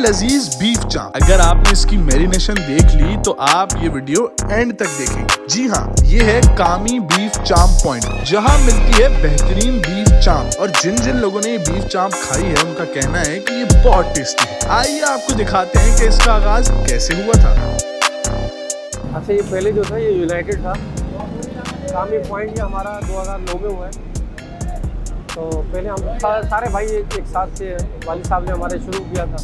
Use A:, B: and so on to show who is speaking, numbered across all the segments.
A: लजीज बीफ चाप। अगर आपने इसकी मैरिनेशन देख ली तो आप ये वीडियो एंड तक देखें। जी हाँ, ये है कामी बीफ चाप पॉइंट, जहाँ मिलती है बेहतरीन बीफ चाप। और जिन जिन लोगों ने ये बीफ चाप खाई है उनका कहना है कि ये बहुत टेस्टी है। आइए आपको दिखाते हैं कि इसका आगाज कैसे हुआ था।
B: अच्छा, ये पहले जो था ये यूनाइटेड था। कामी पॉइंट ये हमारा 2009 में हुआ है। तो पहले हम सारे भाई एक साथ से वाली साहब ने हमारे शुरू किया था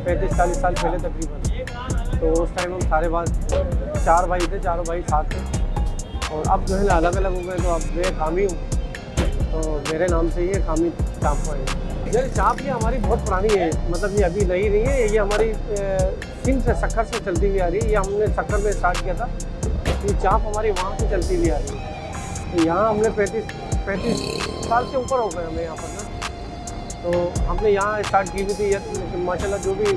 B: 35-40 साल पहले तकरीबन। तो उस टाइम हम सारे बात 4 भाई थे, चारों भाई साथ थे। और अब जो है अलग अलग हो गए। तो अब मैं कामी हूँ, तो मेरे नाम से ये कामी चाप पॉइंट। ये चाप ये हमारी बहुत पुरानी है, मतलब ये अभी नई नहीं है। ये हमारी सिंध से सक्खर से चलती हुई आ रही है। ये हमने सक्खर में स्टार्ट किया था। ये चाप हमारी वहाँ से चलती हुई आ रही है। तो यहाँ हमने 35 साल से ऊपर हो गए हमें यहाँ पर ना। तो हमने यहाँ स्टार्ट की भी थी, लेकिन माशाल्लाह जो भी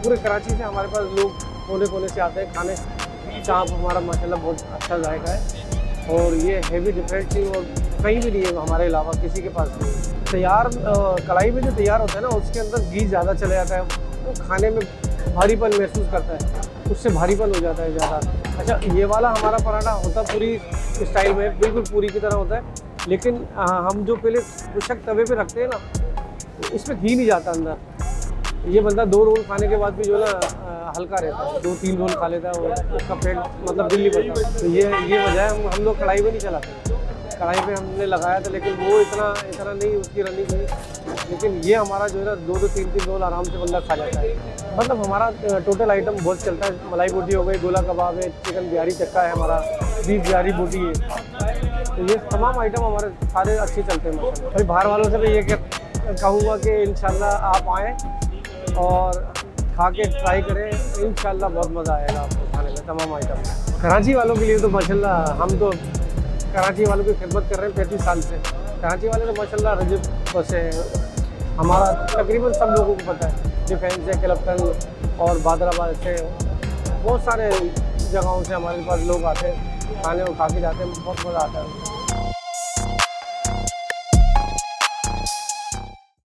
B: पूरे कराची से हमारे पास लोग कोने कोने से आते हैं खाने। चाप हमारा माशाल्लाह बहुत अच्छा जायका है और ये हैवी डिफरेंट थी और कहीं भी नहीं है हमारे अलावा किसी के पास नहीं। तैयार कढ़ाई में जो तैयार होता है ना, उसके अंदर घी ज़्यादा चले जाता है, तो खाने में भारीपन महसूस करता है, उससे भारीपन हो जाता है ज़्यादा। अच्छा, ये वाला हमारा पराठा होता पूरी स्टाइल में, बिल्कुल पूरी की तरह होता है। लेकिन हम जो पहले खुशक तवे पे रखते हैं ना, तो इसमें घी नहीं जाता अंदर। ये बंदा 2 रोल खाने के बाद भी जो ना हल्का रहता है, 2-3 रोल खा लेता है और उसका पेट मतलब दिल नहीं भरता। तो ये वजह है हम लोग कढ़ाई पे नहीं चलाते। कढ़ाई पे हमने लगाया था, लेकिन वो इतना नहीं उसकी रनिंग हुई। लेकिन ये हमारा जो है ना 2-2, 3-3 रोल आराम से बंदा खा जाता है। मतलब हमारा टोटल आइटम बहुत चलता है। मलाई बोटी हो गई, गोला कबाब है, चिकन बिहारी चक्का है, हमारा बीफ बिहारी बोटी है। तो ये तमाम आइटम हमारे सारे अच्छे चलते हैं माशाल्लाह। भाई बाहर वालों से मैं ये कहूँगा कि इंशाल्लाह आप आएँ और खा के ट्राई करें। इंशाल्लाह बहुत मज़ा आएगा आपको खाने में तमाम आइटम। कराची वालों के लिए तो माशाल्लाह हम तो कराची वालों की खिदमत कर रहे हैं 35 साल से। कराची वाले तो माशाल्लाह रजब से हमारा तकरीबन सब लोगों को पता है। डिफेंस है, क्लपटन और बादराबाद से बहुत सारे जगहों से हमारे पास लोग आते हैं खाने और खा के जाते हैं। बहुत मज़ा आता है।